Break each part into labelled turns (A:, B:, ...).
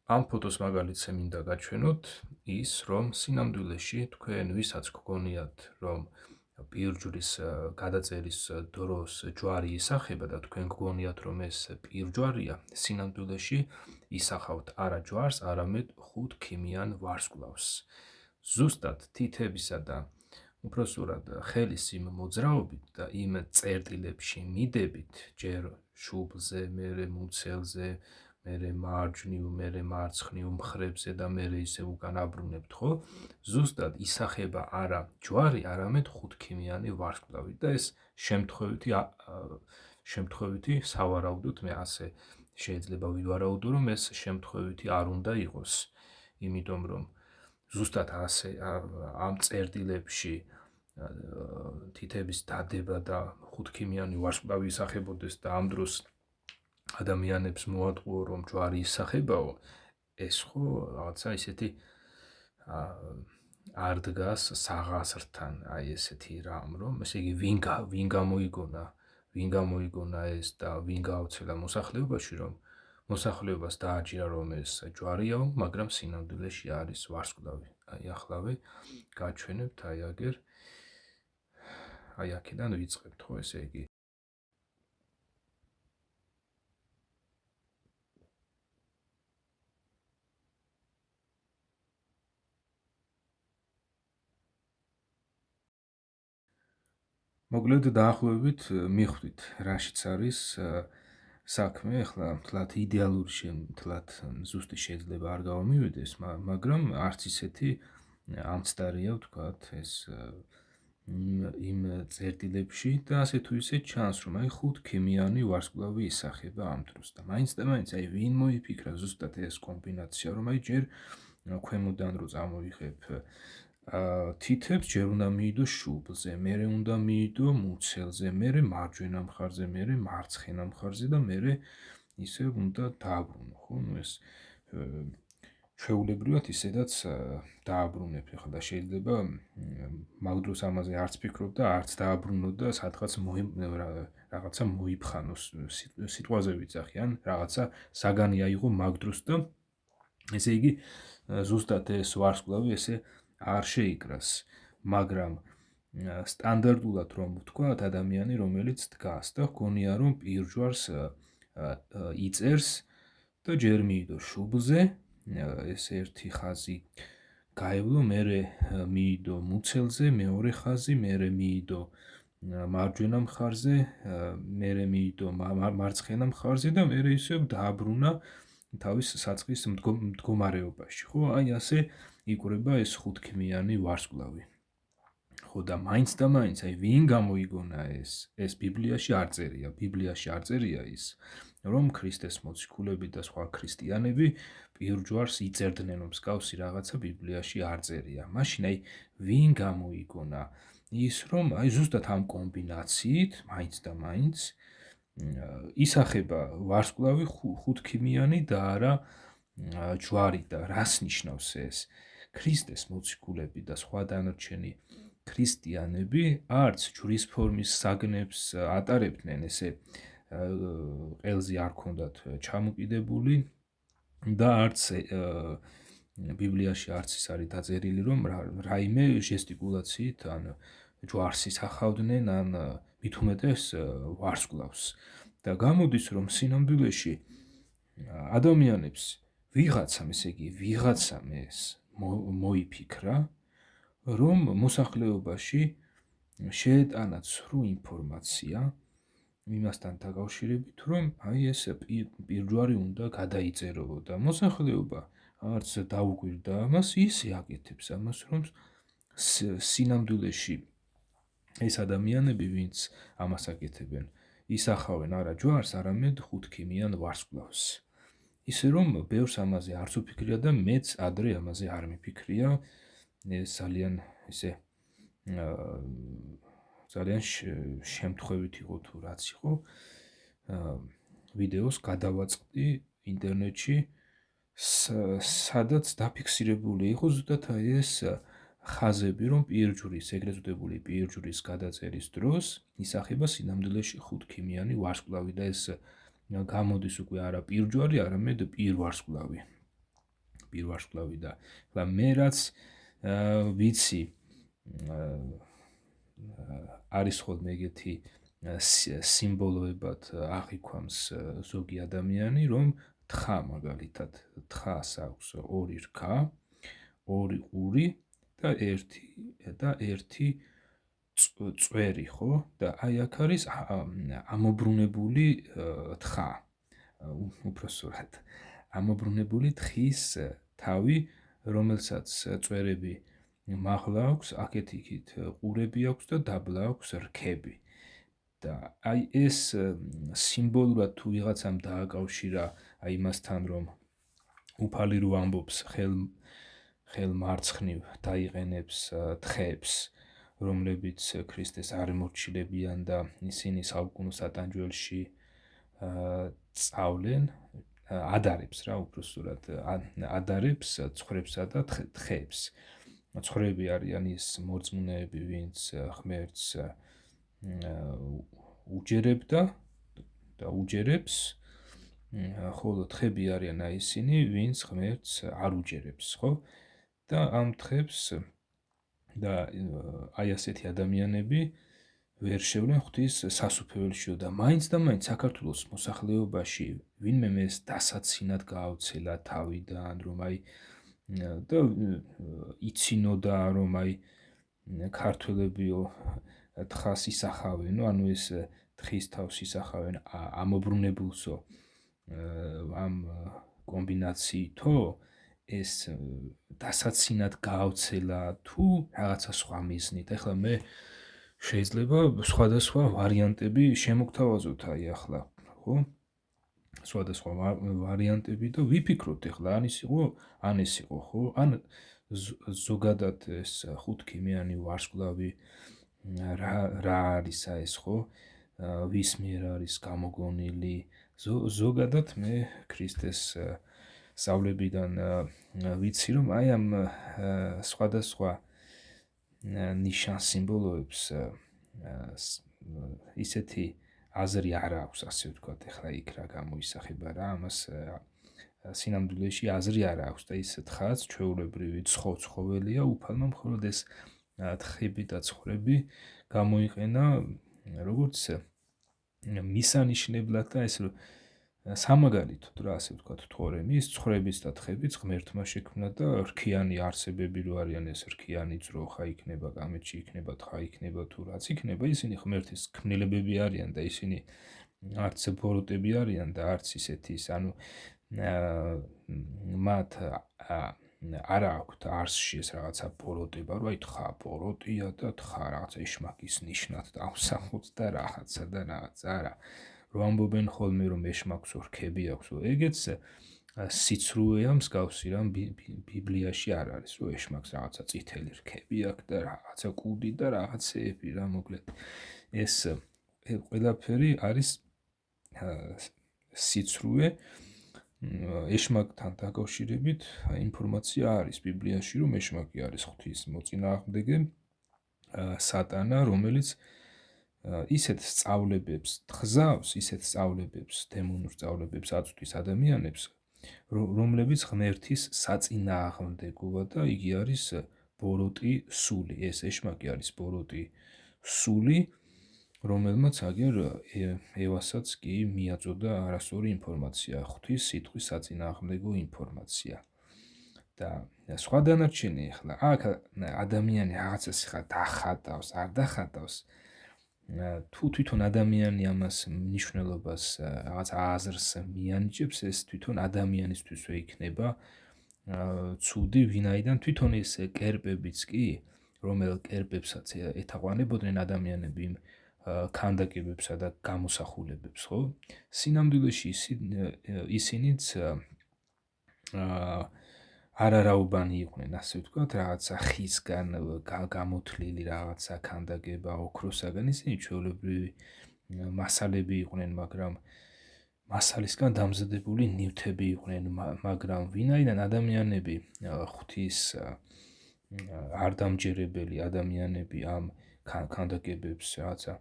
A: ამ ფოტოს მაგალითზე მინდა გაჩვენოთ ის, რომ სინამდვილეში თქვენ ვისაც გგონიათ, რომ პირჯვრის გადაწერის დროს ჯვარი ისახება და თქვენ გგონიათ, რომ ეს პირჯვარია, სინამდვილეში ისახავთ არა ჯვარს, არამედ ხუთქიმიან ვარსკვლავს. ზუსტად თითებისა და უпроსტად ხელის იმ მოძრაობით და იმ წერტილებში მიდებით, ჯერ შუბლზე, მერე მუცელზე, მერე მარჯვნივ, მერე მარცხნივ მხრებზე და მერე ისე უკან აბრუნებთ, ხო? ზუსტად ისახება არა ჯვარი, არამედ ხუთქიმიანი ვარსკვლავი და ეს შემთხვევითი სავარაუდოდ მე ასე შეიძლება ვივარაუდო, რომ ეს შემთხვევითი არ უნდა იყოს, იმიტომ რომ ზუსტად ასე ამ წერტილებში თითების დადება და ხუთქიმიანი ვარსკვლავი ისახებოდეს და ამ დროს ადამიანებს მოატყუო, რომ ჯვარი ისახებაო, ეს ხო რაღაცა ისეთი არ დგას საღასრთან, აი ესეთი რამ, რომ ესე იგი ვინ გამოიგონა ეს და ვინ გააუცელა მოსახლეობაში, რომ მოსახლეობას დააჭირა, რომ ეს ჯვარიაო, მაგრამ სინამდვილეში არის ვარსკვლავი. აი ახლავე გაჩვენებთ, აი აგერ აი აქედან ვიწყებთ, ხო, ესე იგი. მოკლედ დაახლოებით მიხვდით, რაშიც არის საქმე, ახლა თლათ იდეალური თლათ ზუსტი შეიძლება არ გავამივიდეს, მაგრამ არც ისეთი ამცდარია ვთქვათ ეს იმ წერტილებში და ასე თუ ისე ჩანს, რომ აი ხუთქიმიანი ვარსკვლავი ისახება ამ დროს და მაინც აი ვინ მოიფიქრა ზუსტად ეს კომბინაცია, რომ აი ჯერ ქვემოდან რო წამოიღებ თითებს, ჯერ უნდა მიიდო შუბლზე, მერე უნდა მიიდო მუცელზე, მერე მარჯვენა მხარზე, მერე მარცხენა მხარზე და მერე ისე უნდა დააბრუნო, ხო? ნუ ეს ჩვეულებრივად ისედაც დააბრუნებ, ახლა და შეიძლება მაგ დროს ამაზე არც ფიქრობ და არც დააბრუნო და სადღაც რაღაცა მოიფხანოს, სიტყვაზე ვიძახი, ან რაღაცა საგანი აიღო მაგ დროს და ესე იგი ზუსტად ეს ვარსკვლავი ესე არ შეიკრას, მაგრამ სტანდარტულად რომ ვთქვათ, ადამიანი რომელიც დგას და გონია რომ პირჯვარს იწერს და ჯერ მიიდო შუბლზე, ეს ერთი ხაზი გაევლო, მერე მიიდო მუცელზე, მეორე ხაზი, მერე მიიდო მარჯვენა მხარზე, მერე მიიდო მარცხენა მხარზე და მერე ისევ დააბრუნა თავის საწყის მდგომარეობაში, ხო? აი ასე იკვრება ეს ხუთქიმიანი ვარსკვლავი. ხო და მაინც აი ვინ გამოიგონა ეს ბიბლიაში არ წერია, ბიბლიაში არ წერია ის, რომ ქრისტეს მოციქულები და სხვა ქრისტიანები პირჯვარს იწერდნენ, რომ მსგავსი რაღაცა ბიბლიაში არ წერია. მაშინ აი ვინ გამოიგონა ის, რომ აი ზუსტად ამ კომბინაციით მაინც ისახება ვარსკვლავი ხუთქიმიანი და არა ჯვარი და რას ნიშნავს ეს? ქრისტეს მოციქულები და სხვა დანარჩენი ქრისტიანები არც ჯვრის ფორმის საგნებს ატარებდნენ, ესე ყელზე არ ქონდათ ჩამოკიდებული და არც ბიბლიაში არც ის არის დაწერილი, რომ რაიმე ჟესტიკულაციით ან ჯვარს ისახავდნენ, ან მით უმეტეს ვარსკვლავს. და გამოდის, რომ სინამდვილეში ადამიანებს ვიღაცამ ეს მოიფიქრა, რომ მოსახლეობაში შეეტანა ცრუ ინფორმაცია იმასთან დაკავშირებით, რომ აი ეს პირჯვარი უნდა გადაიწერო და მოსახლეობა არც დაუკვირდა ამას, ისე აკეთებს ამას, რომ სინამდვილეში ეს ადამიანები, ვინც ამას აკეთებენ, ისახავენ არა ჯვარს, არამედ ხუთქიმიან ვარსკვლავს. ისე რომ ბევრს ამაზე არც უფიქრია და მეც ადრე ამაზე არ მიფიქრია, ეს ძალიან ისე ძალიან შემთხვევით იყო თუ რაც იყო, ვიდეოს გადავაწყდი ინტერნეტში, სადაც დაფიქსირებული იყო ზუსტად აი ეს ხაზები, რომ პირჯვრის, ეგრეთ წოდებული პირჯვრის გადაწერის დროს ისახება სინამდვილეში ხუთქიმიანი ვარსკვლავი და ეს გამოდის უკვე არა პირჯვარი, არამედ პირვარსკვლავი. პირვარსკვლავი და ახლა მე რაც ვიცი არის ხოლმე ეგეთი სიმბოლოებად აღიქვამს ზოგი ადამიანი, რომ თხა მაგალითად, თხას აქვს ორი რქა, ორი ყური და ერთი წვერი, ხო? და აი აქ არის ამობრუნებული თხა, უпроსტად ამობრუნებული თხის თავი, რომელსაც წვერები მაღლა აქვს, აქეთ-იქით ყურები აქვს და დაბლა აქვს რქები. და აი ეს სიმბოლურად თუ ვიღაცამ დააკავშირა აი იმასთან, რომ უფალი რო ამბობს ხელ მარცხნივ დაიყენებს თხეებს, რომლებიც ქრისტეს არ ემორჩილებიან და ისინი საუკუნო სატანჯველში წავლენ, ადარებს რა უпроსტად ადარებს ცხვრებსა და თხეებს. ცხვრები არიან ის მორწმუნეები, ვინც ღმერთს უჯერებდა და უჯერებს, ხოლო თხები არიან აი ისინი, ვინც ღმერთს არ უჯერებს, ხო? და ამ თხებს და აი ასეთი ადამიანები ვერ შევლენ ღვთის სასუფეველშიო და მაინც საქართველოს მოსახლეობაში ვინმე ეს დასაცინად გააუცელა თავიდან, რომ აი და იცინოდა, რომ აი ქართველებიო თხას ისახავენო, ანუ ეს თხის თავს ისახავენ ამობრუნებულსო ამ კომბინაციითო, ეს დასაცინად გააუცელა თუ რაღაცა სხვა მიზნით. ახლა მე შეიძლება სხვადასხვა ვარიანტები შემოგთავაზოთ აი ახლა, ხო? სხვადასხვა ვარიანტები და ვიფიქროთ ახლა ან ეს იყო, ხო? ან ზოგადად ეს ხუთქიმიანი ვარსკვლავი რა არის ეს, ხო? ვის მიერ არის გამოგონილი? ზოგადად მე ქრისტეს სწავლებიდან ვიცი, რომ აი ამ სხვადასხვა ნიშან სიმბოლოებს ისეთი აზრი არ აქვს, ასე ვთქვათ, ახლა იქ რა გამოისახება რა, ამას სინამდვილეში აზრი არ აქვს და ის თხაც ჩვეულებრივი ცხოველია, უფალმა მხოლოდ ეს თხები და ცხვრები გამოიყენა როგორც მისანიშნებლად და ეს სამაგალითოდ რა, ასე ვთქვათ, თორემის ცხვრების და თხების ღმერთმა შექმნა და რქიანი არსებები რო არიან, ეს რქიანი ძროხა იქნება, კამეჩი იქნება, თხა იქნება თუ რაც იქნება, ისინი ღმერთის ქმნილებები არიან და ისინი არც ბოროტები არიან და არც ისეთის, ანუ მათ არა აქვთ არსში ეს რაღაცა ბოროტება, რომ აი თხა ბოროტია და თხა რაღაცა ეშმაკის ნიშნად დავსახოთ და რაღაცა და რაღაცა არა. რომ ამბობენ ხოლმე, რომ ეშმაკს რქები აქვს, ეგეც სიცრუეა მსგავსი რამ ბიბლიაში არ არის, რომ ეშმაკს რაღაცა წითელი რქები აქვს და რაღაცა კუდი და რაღაცეები რა, მოკლედ ეს ყველაფერი არის სიცრუე. ეშმაკთან დაკავშირებით ინფორმაცია არის ბიბლიაში, რომ ეშმაკი არის ღვთის მოწინააღმდეგე სატანა, რომელიც ისეთ სწავლებებს თხზავს, ისეთ სწავლებებს, დემონურ სწავლებებს აწვდის ადამიანებს, რომლებიც ღმერთის საწინააღმდეგოა და იგი არის ბოროტი სული. ეს ეშმაკი არის ბოროტი სული, რომელმაც აგერ ევასაც კი მიაწოდა არასწორი ინფორმაცია, ღვთის სიტყვის საწინააღმდეგო ინფორმაცია. და სხვა დანარჩენი ახლა აქ ადამიანი რაღაცას ხა დახატავს, არ დახატავს, თუ თვითონ ადამიანი ამას მნიშვნელობას რაღაც აზრს მიანიჭებს, ეს თვითონ ადამიანისთვისვე იქნება ცუდი, ვინაიდან თვითონ ეს კერპებიც კი, რომელ კერპებსაც ეთაყვანებოდნენ ადამიანები იმ ქანდაკებებსა და გამოსახულებებს, ხო? სინამდვილეში ისინიც არარაუბანი იყვნენ, ასე ვთქვათ, რაღაცა ხისგან გამოთლილი რაღაცა ქანდაკება, ოქროსაგან, ისინი ჩვეულებრივი მასალები იყვნენ, მაგრამ მასალისგან დამზადებული ნივთები იყვნენ, მაგრამ ვინაიდან ადამიანები ღვთის არ დამჯერებელი ადამიანები ამ ქანდაკებებს რაღაცა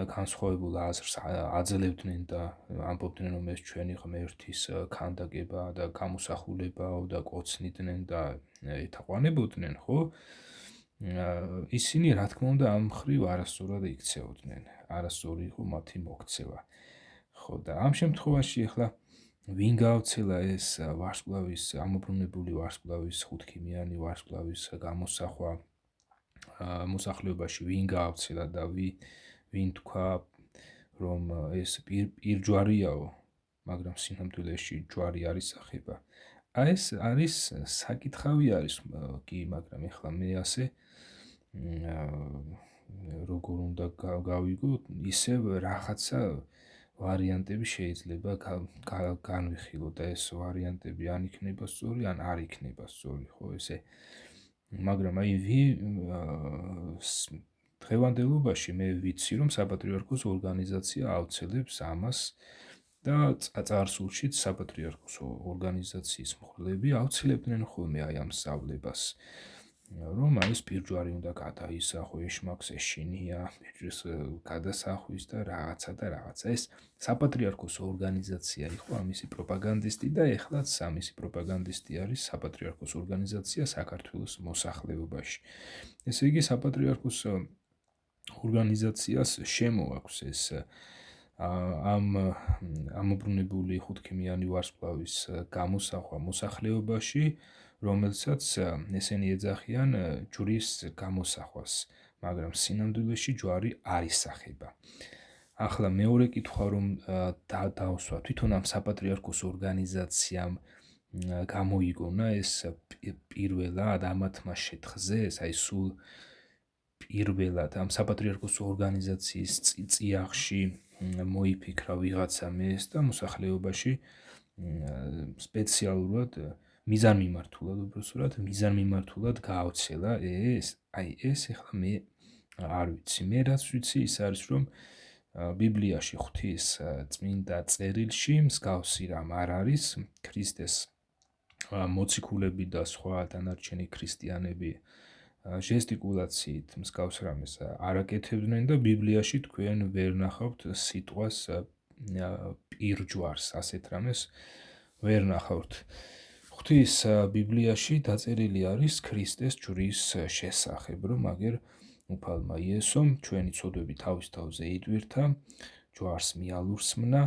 A: განსხვავებულ აზრს აძლევდნენ და ამბობდნენ, რომ ეს ჩვენი ღმერთის ქანდაკება და გამოსახულებაა და კოცნიდნენ და ეთაყვანებოდნენ, ხო? ისინი, რა თქმა უნდა, ამ მხრივ არასწორად იქცეოდნენ. არასწორი იყო მათი მოქცევა. ხო, და ამ შემთხვევაში ახლა ვინ გაავრცელა ეს ვარსკვლავის, ამობრუნებული ვარსკვლავის, ხუთქიმიანი ვარსკვლავის გამოსახვა მოსახლეობაში ვინ გაავრცელა და ვინ თქვა, რომ ეს პირჯვარიაო, მაგრამ სინამდვილეში ჯვარი არის სახება. ეს არის საკითხავი არის კი, მაგრამ ეხლა მე ასე როგორ უნდა გავიგო, ისევ რაღაცა ვარიანტები შეიძლება განვიხილო და ეს ვარიანტები ან იქნება სწორი, ან არ იქნება სწორი, ხო, ესე. მაგრამ აი დღევანდელობაში მე ვიცი, რომ საპატრიარქოს ორგანიზაცია აუცილებს ამას და წარსულშიც საპატრიარქოს ორგანიზაციის მხოლები აუცილებდნენ ხოლმე აი ამ სწავლებას, რომ ეს პირჯვარი უნდა გადაისახო, ეშმაკს ეშინია, პირჯვის გადასახვის და რაღაცა. ეს საპატრიარქოს ორგანიზაცია იყო ამისი პროპაგანდისტი და ეხლაც ამისი პროპაგანდისტი არის საპატრიარქოს ორგანიზაცია საქართველოს მოსახლეობაში. ესე იგი, საპატრიარქოს ორგანიზაციას შემოაქვს ეს ამობრუნებული ხუთქიმიანი ვარსკვლავის გამოსახვა მოსახლეობაში, რომელსაც ესენი ეძახიან ჯვრის გამოსახვას, მაგრამ სინამდვილეში ჯვარი არ ისახება. ახლა მეორე კითხვა, რომ დავსვა, თვითონ ამ საპატრიარქოს ორგანიზაციამ გამოიგონა ეს პირველად ამათმა შეთხზეს, აი სულ პირველად ამ საპატრიარქოს ორგანიზაციის წიაღში მოიფიქრა ვიღაცა ეს და მოსახლეობაში სპეციალურად მიზანმიმართულად გაავრცელა ეს. აი ეს ახლა მე არ ვიცი. მე რაც ვიცი ის არის, რომ ბიბლიაში ღვთის წმინდა წერილში მსგავსი რამ არ არის. ქრისტეს მოციქულები და სხვა დანარჩენი ქრისტიანები ჟესტიკულაციით მსგავს რამეს არ აკეთებდნენ და ბიბლიაში თქვენ ვერ ნახავთ სიტყვას პირჯვარს, ასეთ რამეს ვერ ნახავთ. ღვთის ბიბლიაში დაწერილი არის ქრისტეს ჯვრის შესახებ, რომ აგერ უფალმა იესომ ჩვენი ცოდვები თავის თავზე იტვირთა, ჯვარს მიალურსმნა,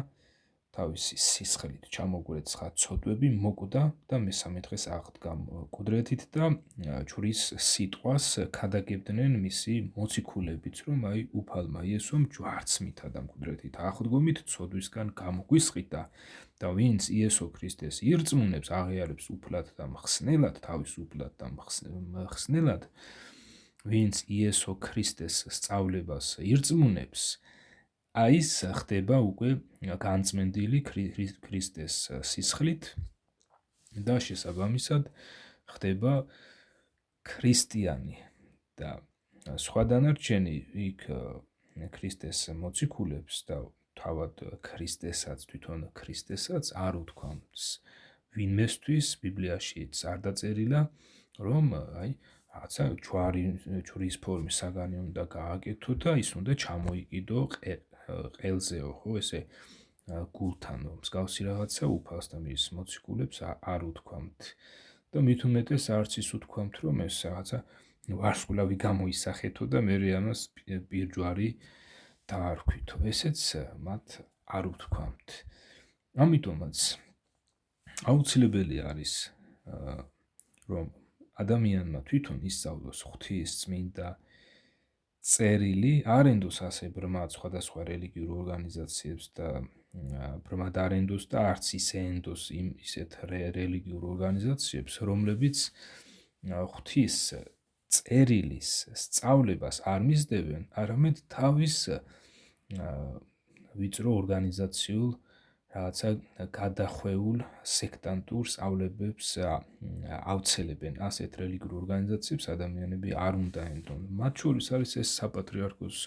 A: თავისი სისხლით ჩამოგვეცხა ცოდვები, მოკვდა და მესამე დღეს აღდგა მკვდრეთით და ჯვრის სიტყვას ქადაგებდნენ მისი მოციქულებიც, რომ აი უფალმა იესომ ჯვარცმითა და მკვდრეთით აღდგომით ცოდვისგან გამოგვისყიდა და ვინც იესო ქრისტეს ირწმუნებს, აღიარებს უფლად და მხსნელად, თავისუფლად და მხსნელად, ვინც იესო ქრისტეს სწავლებას ირწმუნებს, აი ეს ხდება უკვე განწმენდილი ქრისტეს სისხლით და შესაბამისად ხდება ქრისტიანი და სხვა დანარჩენი იქ ქრისტეს მოციქულებს და თავად ქრისტესაც, თვითონ ქრისტესაც არ უთქვამს ვინმესთვის, ბიბლიაშიც არ დაწერილა, რომ აი რაღაცა ჯვრის ფორმის საგანი უნდა გააკეთო და ის უნდა ჩამოიყიდო ყელზეო, ხო, ესე გულთანო, მსგავსი რაღაცა უფალს და მის მოციქულებს არ უთქვამთ და მით უმეტეს არც ის უთქვამთ, რომ ეს რაღაცა ვარსკვლავი გამოისახეთო და მე ამას პირჯვარი დაარქვითო, ესეც მათ არ უთქვამთ. ამიტომაც აუცილებელი არის, რომ ადამიანმა თვითონ ისწავლოს ღვთის წმინდა წერილი, არ ენდოს ასე ბრმად სხვადასხვა რელიგიურ ორგანიზაციებს და ბრმად არ ენდოს და არც ისე ენდოს ისეთ რელიგიურ ორგანიზაციებს, რომლებიც ღვთის წერილის სწავლებას არ მისდევენ, არამედ თავის ვიწრო ორგანიზაციულ რაღაცა გადახვეულ სექტანტურ სწავლებებს ავრცელებენ. ასეთ რელიგიურ ორგანიზაციებს ადამიანები არ უნდა ენდონ. მათ შორის არის ეს საპატრიარქოს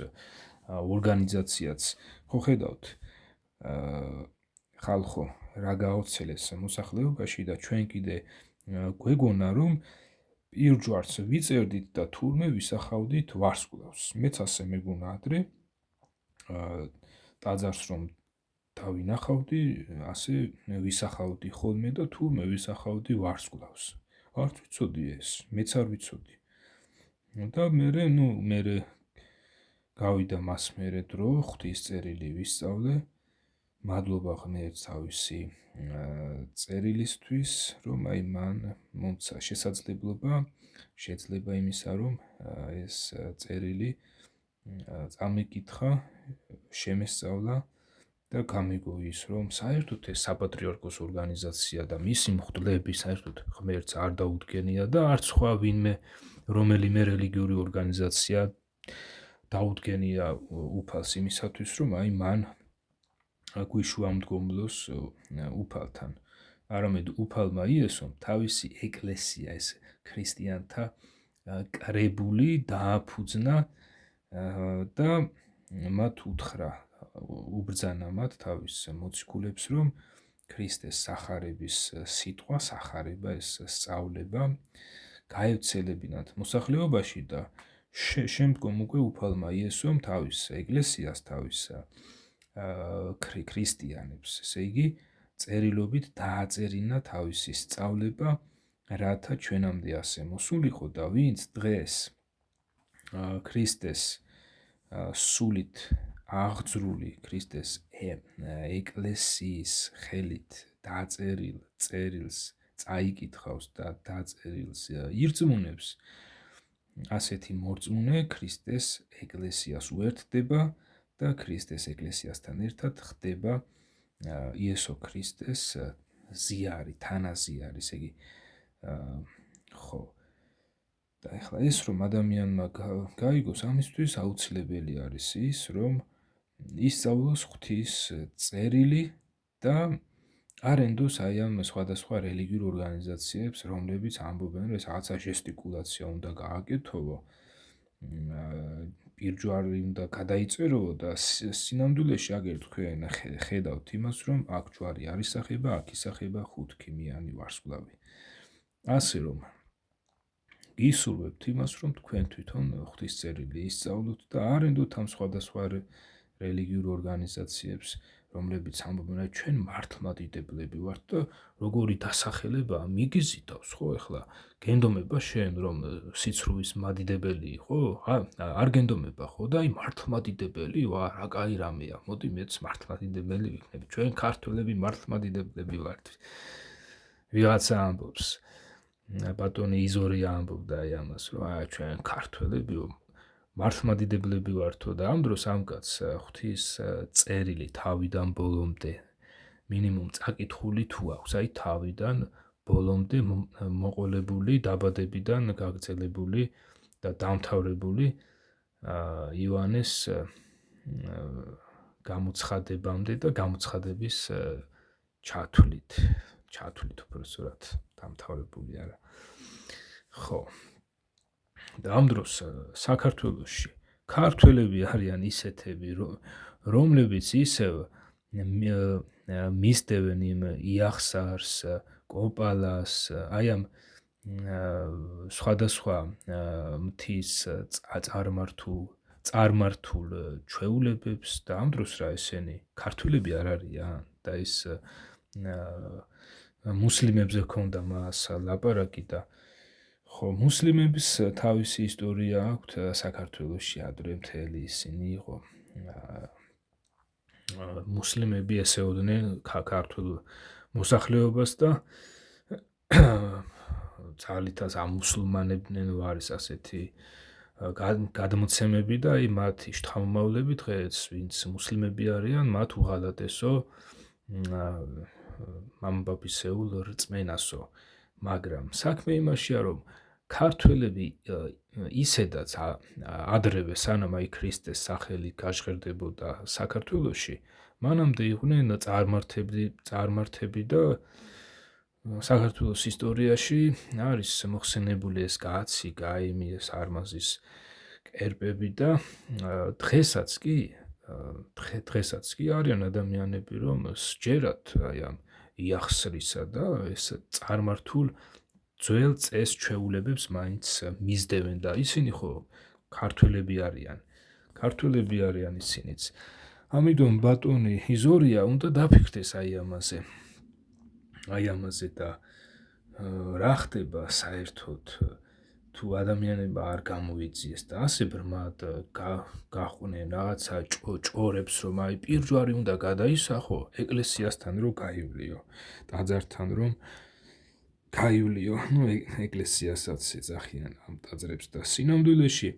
A: ორგანიზაციაც. ხო ხედავთ, ხალხო, რა გაავრცელეს მოსახლეობაში და ჩვენ კიდე გვეგონა, რომ პირჯვარს ვიწერდით და თურმე ვისახავდით ვარსკვლავს. მეც ასე მეგონა ადრე, ტაძარს რომ დავინახავდი, ასე ვისახავდი ხოლმე და თურმე ვისახავდი ვარსკვლავს. არ ვიცოდი ეს, მეც არ ვიცოდი. და მე გავიდა მას მერე დრო, ღვთის წერილი ვისწავლე. მადლობა ღმერთს თავისი წერილისთვის, რომ მან მომცა შესაძლებლობა, შეიძლება იმისა, რომ ეს წერილი წამიკითხა, შემესწავლა და გამიგო ის, რომ საერთოდ ეს საპატრიარქოს ორგანიზაცია და მისი მღვდლები საერთოდ ღმერთს არ დაუდგენია და არც სხვა ვინმე რომელიმე რელიგიური ორგანიზაცია დაუდგენია უფალს იმისათვის, რომ მან გვიშვამდგომლოს უფალთან. არამედ უფალმა იესომ თავისი ეკლესია, ეს ქრისტიანთა კრებული დააფუძნა და მათ უთხრა, უბრძანა მათ თავის მოციქულებს, რომ ქრისტეს სახარების სიტყვა, სახარება, ეს სწავლება გაევრცელებინათ მოსახლეობაში და შემდგომ უკვე უფალმა იესომ თავის ეკლესიას, თავის ქრისტიანებს, ესე იგი, წერილობით დააწერინა თავისი სწავლება, რათა ჩვენამდე ასე მოსულიყო და ვინც დღეს ქრისტეს სულით აღძრული ქრისტეს ეკლესიის ხელით დაწერილ წერილს წაიკითხავს და დაწერილს ირწმუნებს, ასეთი მორწმუნე ქრისტეს ეკლესიას უერთდება და ქრისტეს ეკლესიასთან ერთად ხდება იესო ქრისტეს ზიარი, თანაზიარი, ესე იგი, ხო. და ეხლა ეს რომ ადამიანმა გაიგოს, ამისთვის აუცილებელი არის ის, რომ ისწავლოს ღვთის წერილი და არ ენდოს ამ სხვადასხვა რელიგიურ ორგანიზაციებს, რომლებიც ამბობენ, რომ ეს რაღაცა ჟესტიკულაცია უნდა გააკეთო, პირჯვარი უნდა გადაიწერო და სინამდვილეში აგერ თქვენ ხედავთ იმას, რომ აქ ჯვარი არ ისახება, აქ ისახება ხუთქიმიანი ვარსკვლავი. ასე რომ გისურვებთ იმას, რომ თქვენ თვითონ ღვთის წერილი ისწავლოთ და არ ენდოთ ამ სხვადასხვა რელიგიურ ორგანიზაციებს, რომლებიც ამბობენ, რომ ჩვენ მართლმადიდებლები ვართ და როგორი დასახელებაა მიგიზიდავს, ხო, ეხლა გენდომება შენ, რომ სიცრუის მადიდებელი, ხო? არ გენდომება, ხო? და მართლმადიდებელი ვარ, რა კაი რამეა. მოდი მეც მართლმადიდებელი ვიქნები. ჩვენ ქართველები მართლმადიდებლები ვართ. ვიღაცა ამბობს, ბატონი იზორია ამბობდა ამას, რომ ჩვენ ქართველები მართლმადიდებლები ვართო და ამ დროს ამ კაცს ღვთის წერილი თავიდან ბოლომდე მინიმუმ წაკითხული თუ აქვს, თავიდან ბოლომდე მოყოლებული, დაბადებიდან გაგრძელებული და დამთავრებული იოანეს გამოცხადებამდე და გამოცხადების ჩათვლით უბრალოდ დამთავრებული არა. ხო. და ამ დროს საქართველოში ქართველები არიან ისეთები, რომლებიც ისევ მისდევენ იმ იახსარს, კოპალას, ამ სხვადასხვა მთის წარმართულ ჩვეულებებს და ამ დროს რა ესენი ქართველები არ არიან და ეს მუსლიმებზე ჰქონდა მას ლაპარაკი და ხო, მუსლიმების თავისი ისტორია აქვთ საქართველოში ადრე მთელი ისინი იყო. მუსლიმები ესეოდნენ ქართულ მოსახლეობას და ძალითაც ამუსულმანებდნენ ვარის ასეთი გადმოცემები და მათი შთამომავლები დღეს, ვინც მუსლიმები არიან, მათ უღალატესო მამბაბისეულ რწმენასო. მაგრამ საქმე იმაშია, რომ ქართველები ისედაც ადრევე სანამ ქრისტეს სახელი გაჟღერდებოდა საქართველოში, მანამდე იყვნენ წარმართები და საქართველოს ისტორიაში არის მოხსენებული ეს კაცი, გაიმი, ეს არმაზის კერპები და დღესაც კი არიან ადამიანები, რომ სჯერათ ამ იახსრისა და ეს წარმართულ ძველ წეს ჩვეულებებს მაინც მისდევენ და ისინი ხო ქართველები არიან ისინიც. ამიტომ ბატონი იზორია უნდა დაფიქრდეს აი ამაზე და რა ხდება საერთოდ თუ ადამიანება არ გამოიძიეს და ასე ბრმად გაყვნენ რაღაცა ჭორებს, რომ აი პირჯვარი უნდა გადაისახო ეკლესიასთან რომ გაივლიო, ტაძართან რომ გაივლიო, ეკლესიასაც ეძახიან ამ ტაძრებს და სინამდვილეში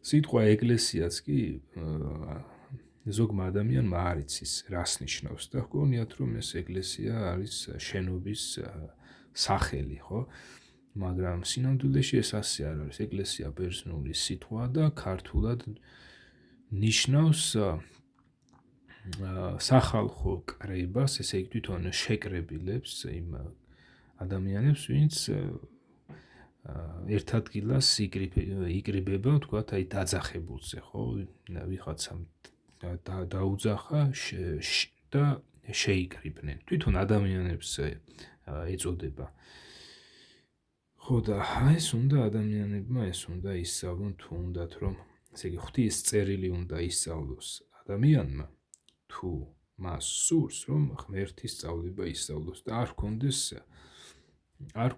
A: სიტყვა ეკლესიაც კი ზოგმა ადამიანმა არ იცის რას ნიშნავს და ჰგონიათ რომ ეს ეკლესია არის შენობის სახელი, ხო? მაგრამ სინამდვილეში ეს ასე არ არის. ეკლესია ბერძნული სიტყვა და ქართულად ნიშნავს სახალხო კრებას, ესე იგი თვითონ შეკრებილებს იმ ადამიანებს, ვინც ერთ ადგილას იკრიბება, თქვათ, აი დაძახებულზე, ხო? ვიღაცამ დაუძახა და შეიკრიბნენ. თვითონ ადამიანებს ეწოდება. ხო და ეს უნდა ადამიანებმა ეს უნდა ისწავლონ, თუ უნდათ რომ, ესე იგი ღვთის წერილი უნდა ისწავლოს ადამიანმა, თუ მას სურს რომ ღმერთის სწავლება ისწავლოს და არ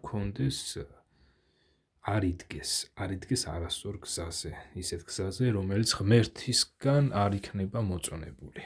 A: ქონდეს არ იდგეს არასწორ გზაზე, ისეთ გზაზე, რომელიც ღმერთისგან არ იქნება მოწონებული.